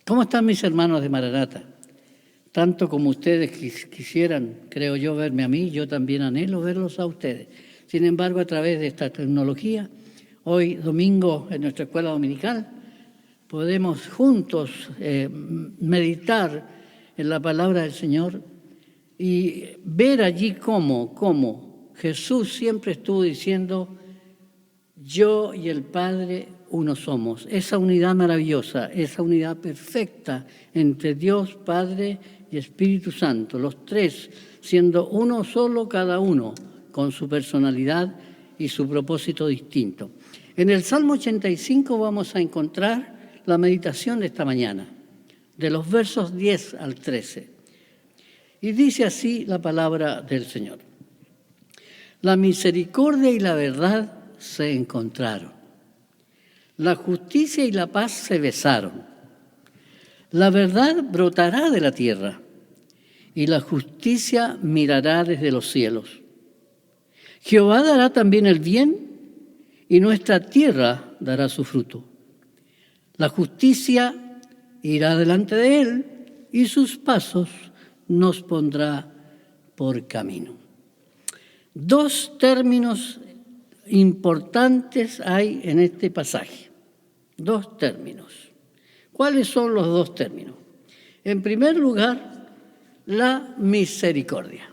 ¿Cómo están mis hermanos de Maranata? Tanto como ustedes quisieran, creo yo, verme a mí, yo también anhelo verlos a ustedes. Sin embargo, a través de esta tecnología, hoy domingo en nuestra escuela dominical, podemos juntos meditar en la palabra del Señor y ver allí cómo Jesús siempre estuvo diciendo: yo y el Padre uno somos. Esa unidad maravillosa, esa unidad perfecta entre Dios, Padre y Espíritu Santo, los tres siendo uno solo cada uno, con su personalidad y su propósito distinto. En el Salmo 85 vamos a encontrar la meditación de esta mañana, de los versos 10 al 13. Y dice así la palabra del Señor: la misericordia y la verdad se encontraron. La justicia y la paz se besaron. La verdad brotará de la tierra y la justicia mirará desde los cielos. Jehová dará también el bien y nuestra tierra dará su fruto. La justicia irá delante de él y sus pasos nos pondrá por camino. Dos términos importantes hay en este pasaje. Dos términos. ¿Cuáles son los dos términos? En primer lugar, la misericordia.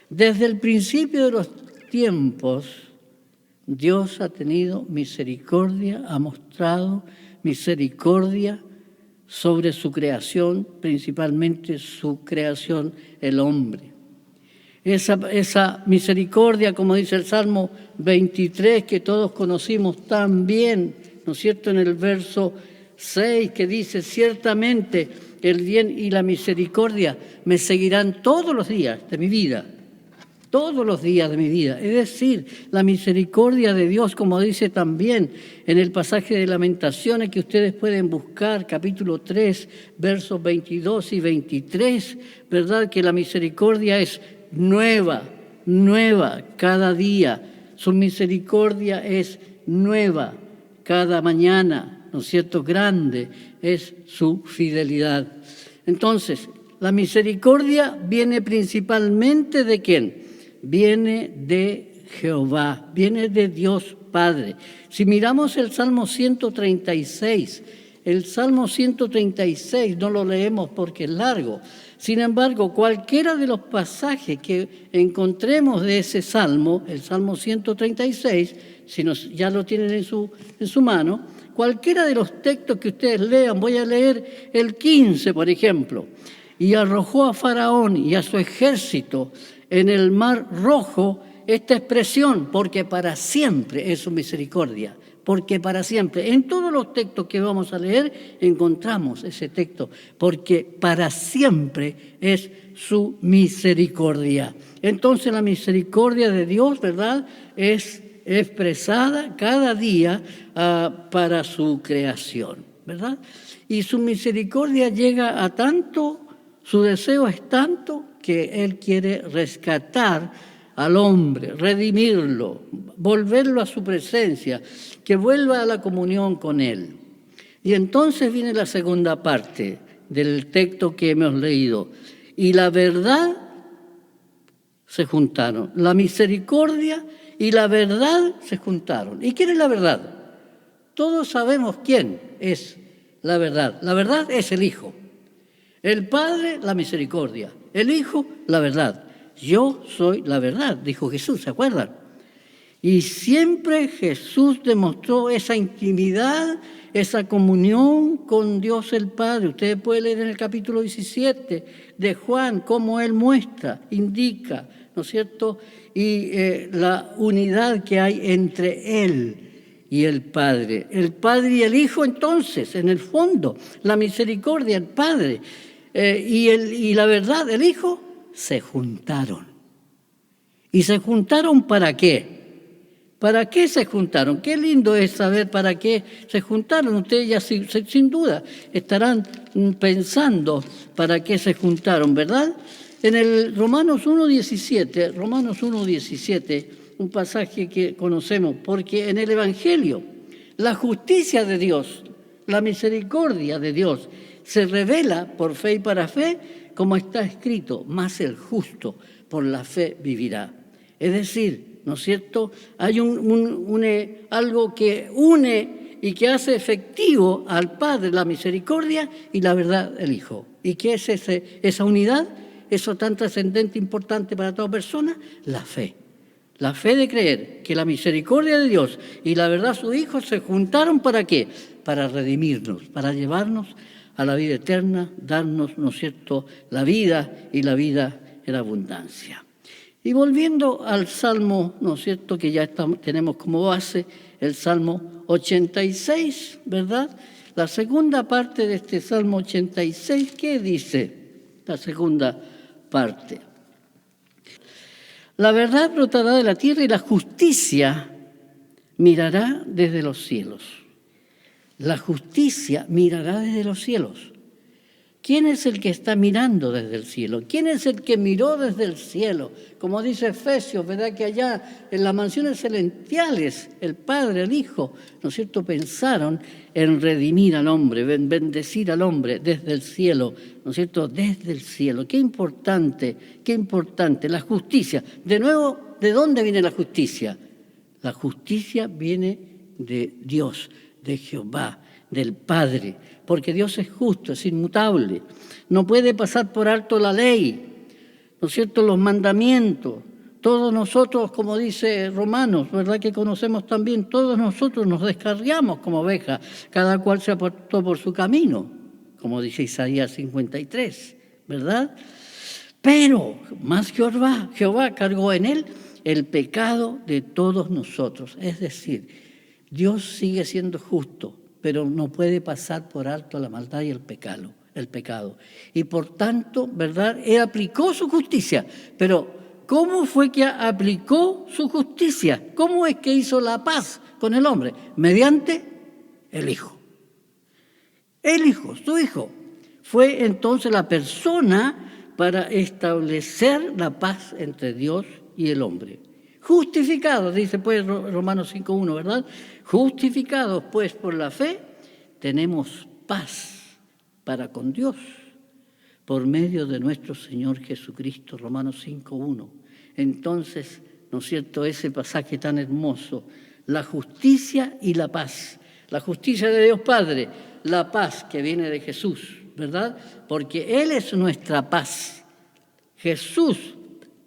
Desde el principio de los tiempos, Dios ha tenido misericordia, ha mostrado misericordia sobre su creación, principalmente su creación, el hombre. Esa misericordia, como dice el Salmo 23, que todos conocimos tan bien, ¿no es cierto?, en el verso 6, que dice: ciertamente el bien y la misericordia me seguirán todos los días de mi vida. Todos los días de mi vida. Es decir, la misericordia de Dios, como dice también en el pasaje de Lamentaciones que ustedes pueden buscar, capítulo 3, versos 22 y 23, ¿verdad? Que la misericordia es nueva cada día. Su misericordia es nueva cada mañana, ¿no es cierto? Grande es su fidelidad. Entonces, la misericordia viene principalmente ¿de quién? Viene de Jehová, viene de Dios Padre. Si miramos el Salmo 136, no lo leemos porque es largo. Sin embargo, cualquiera de los pasajes que encontremos de ese Salmo, el Salmo 136, si ya lo tienen en su mano, cualquiera de los textos que ustedes lean, voy a leer el 15, por ejemplo: y arrojó a Faraón y a su ejército en el mar Rojo, esta expresión: porque para siempre es su misericordia. Porque para siempre. En todos los textos que vamos a leer encontramos ese texto: porque para siempre es su misericordia. Entonces la misericordia de Dios, ¿verdad?, es expresada cada día para su creación, ¿verdad? Y su misericordia llega a tanto, su deseo es tanto, que Él quiere rescatar al hombre, redimirlo, volverlo a su presencia, que vuelva a la comunión con Él. Y entonces viene la segunda parte del texto que hemos leído: y la verdad se juntaron. La misericordia y la verdad se juntaron. ¿Y quién es la verdad? Todos sabemos quién es la verdad. La verdad es el Hijo. El Padre, la misericordia. El Hijo, la verdad. Yo soy la verdad, dijo Jesús, ¿se acuerdan? Y siempre Jesús demostró esa intimidad, esa comunión con Dios el Padre. Ustedes pueden leer en el capítulo 17 de Juan cómo Él muestra, indica, ¿no es cierto?, y la unidad que hay entre Él y el Padre. El Padre y el Hijo, entonces, en el fondo, la misericordia, el Padre y la verdad, el Hijo, se juntaron. ¿Y se juntaron para qué? ¿Para qué se juntaron? Qué lindo es saber para qué se juntaron. Ustedes ya sin duda estarán pensando para qué se juntaron, ¿verdad? En el Romanos 1:17, un pasaje que conocemos, porque en el Evangelio la justicia de Dios La misericordia de Dios se revela por fe y para fe, como está escrito, mas el justo por la fe vivirá. Es decir, ¿no es cierto? Hay algo que une y que hace efectivo al Padre la misericordia y la verdad el Hijo. ¿Y qué es esa unidad? Eso tan trascendente, importante para toda persona, la fe. La fe de creer que la misericordia de Dios y la verdad su Hijo se juntaron ¿para qué? Para redimirnos, para llevarnos a la vida eterna, darnos, ¿no es cierto?, la vida y la vida en abundancia. Y volviendo al Salmo, ¿no es cierto?, que ya tenemos como base el Salmo 86, ¿verdad? La segunda parte de este Salmo 86, ¿qué dice? La segunda parte. La verdad brotará de la tierra y la justicia mirará desde los cielos. La justicia mirará desde los cielos. ¿Quién es el que está mirando desde el cielo? ¿Quién es el que miró desde el cielo? Como dice Efesios, ¿verdad? Que allá en las mansiones celestiales, el Padre, el Hijo, ¿no es cierto?, pensaron en redimir al hombre, en bendecir al hombre desde el cielo, ¿no es cierto?, desde el cielo. Qué importante, la justicia. De nuevo, ¿de dónde viene la justicia? La justicia viene de Dios, de Jehová, del Padre, porque Dios es justo, es inmutable, no puede pasar por alto la ley, ¿no es cierto?, los mandamientos. Todos nosotros, como dice Romanos, ¿verdad?, que conocemos también, todos nosotros nos descarriamos como ovejas, cada cual se apartó por su camino, como dice Isaías 53, ¿verdad? Pero más Jehová cargó en él el pecado de todos nosotros, es decir, Dios sigue siendo justo, pero no puede pasar por alto la maldad y el pecado. Y por tanto, ¿verdad?, Él aplicó su justicia. Pero, ¿cómo fue que aplicó su justicia? ¿Cómo es que hizo la paz con el hombre? Mediante el Hijo. El Hijo, su Hijo, fue entonces la persona para establecer la paz entre Dios y el hombre. Justificados, dice pues Romanos 5.1, ¿verdad? Justificados pues por la fe, tenemos paz para con Dios por medio de nuestro Señor Jesucristo, Romanos 5.1. Entonces, ¿no es cierto?, ese pasaje tan hermoso, la justicia y la paz. La justicia de Dios Padre, la paz que viene de Jesús, ¿verdad? Porque Él es nuestra paz. Jesús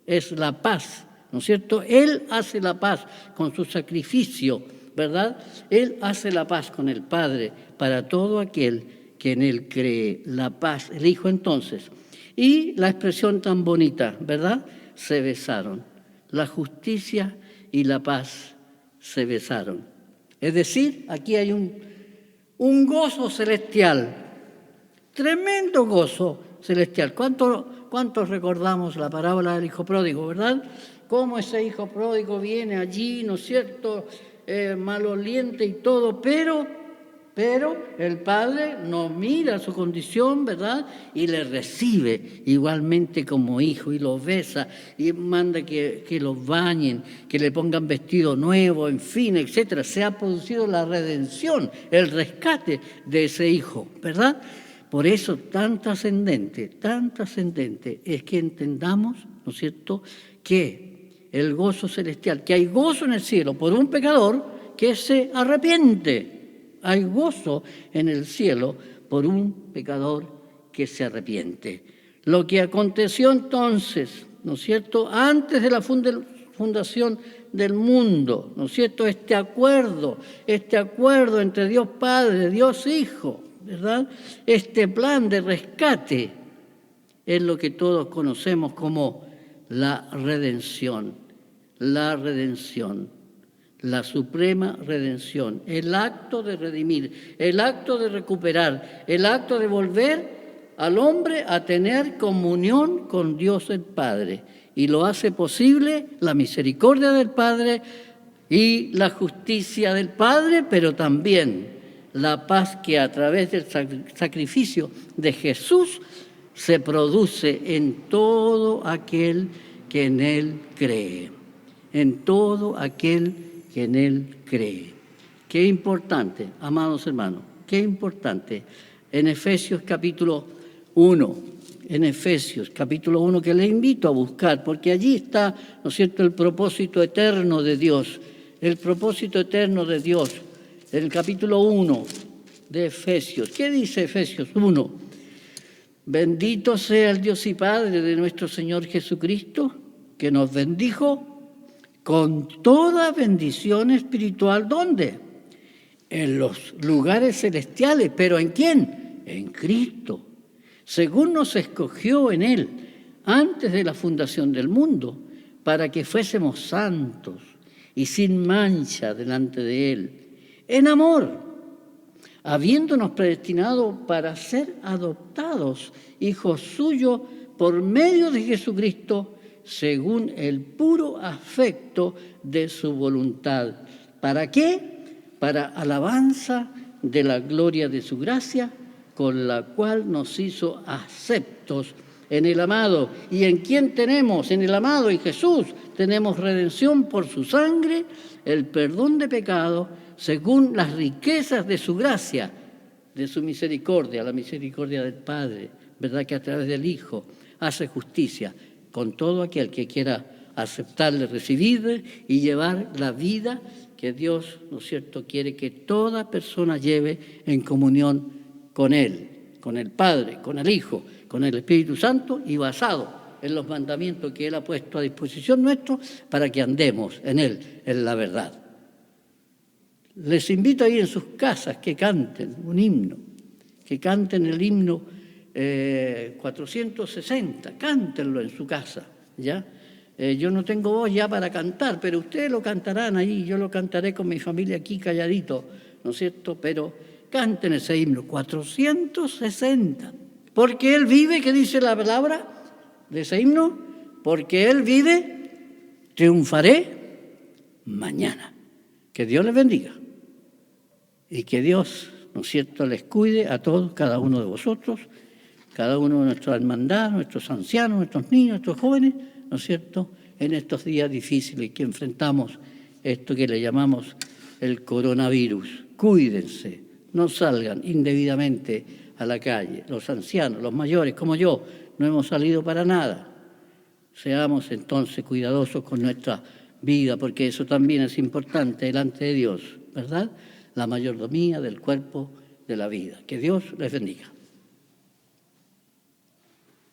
es la paz, ¿no es cierto? Él hace la paz con su sacrificio, ¿verdad? Él hace la paz con el Padre para todo aquel que en Él cree. La paz, el Hijo entonces. Y la expresión tan bonita, ¿verdad? Se besaron. La justicia y la paz se besaron. Es decir, aquí hay un gozo celestial, tremendo gozo celestial. ¿Cuántos recordamos la parábola del hijo pródigo, verdad? Cómo ese hijo pródigo viene allí, ¿no es cierto?, maloliente y todo, pero el padre no mira su condición, ¿verdad?, y le recibe igualmente como hijo y lo besa y manda que los bañen, que le pongan vestido nuevo, en fin, etcétera. Se ha producido la redención, el rescate de ese hijo, ¿verdad? Por eso tan trascendente es que entendamos, ¿no es cierto?, que el gozo celestial, que hay gozo en el cielo por un pecador que se arrepiente. Hay gozo en el cielo por un pecador que se arrepiente. Lo que aconteció entonces, ¿no es cierto?, antes de la fundación del mundo, ¿no es cierto?, este acuerdo entre Dios Padre, Dios Hijo, ¿verdad?, este plan de rescate es lo que todos conocemos como la redención, la suprema redención, el acto de redimir, el acto de recuperar, el acto de volver al hombre a tener comunión con Dios el Padre. Y lo hace posible la misericordia del Padre y la justicia del Padre, pero también la paz que a través del sacrificio de Jesús se produce en todo aquel que en Él cree. En todo aquel que en Él cree. Qué importante, amados hermanos. Qué importante. En Efesios capítulo 1, en Efesios capítulo 1, que les invito a buscar, porque allí está, ¿no es cierto?, el propósito eterno de Dios. El propósito eterno de Dios. En el capítulo 1 de Efesios. ¿Qué dice Efesios 1? Bendito sea el Dios y Padre de nuestro Señor Jesucristo, que nos bendijo con toda bendición espiritual. ¿Dónde? En los lugares celestiales. ¿Pero en quién? En Cristo. Según nos escogió en Él, antes de la fundación del mundo, para que fuésemos santos y sin mancha delante de Él, en amor, habiéndonos predestinado para ser adoptados hijos suyos por medio de Jesucristo, según el puro afecto de su voluntad. ¿Para qué? Para alabanza de la gloria de su gracia, con la cual nos hizo aceptos en el amado. ¿Y en quién tenemos? En el amado, en Jesús. Tenemos redención por su sangre, el perdón de pecado, según las riquezas de su gracia, de su misericordia, la misericordia del Padre, ¿verdad? Que a través del Hijo hace justicia con todo aquel que quiera aceptarle, recibirle y llevar la vida que Dios, ¿no es cierto?, quiere que toda persona lleve en comunión con Él, con el Padre, con el Hijo, con el Espíritu Santo y basado en los mandamientos que Él ha puesto a disposición nuestro para que andemos en Él, en la verdad. Les invito ahí en sus casas que canten un himno, que canten el himno 460, cántenlo en su casa, ¿ya? Yo no tengo voz ya para cantar, pero ustedes lo cantarán ahí, yo lo cantaré con mi familia aquí calladito, ¿no es cierto? Pero canten ese himno, 460, porque Él vive, ¿qué dice la palabra de ese himno? Porque Él vive, triunfaré mañana. Que Dios les bendiga y que Dios, ¿no es cierto?, les cuide a todos, cada uno de vosotros, cada uno de nuestra hermandad, nuestros ancianos, nuestros niños, nuestros jóvenes, ¿no es cierto?, en estos días difíciles que enfrentamos esto que le llamamos el coronavirus. Cuídense, no salgan indebidamente a la calle. Los ancianos, los mayores, como yo, no hemos salido para nada. Seamos entonces cuidadosos con nuestra vida, porque eso también es importante delante de Dios, ¿verdad? La mayordomía del cuerpo de la vida. Que Dios les bendiga.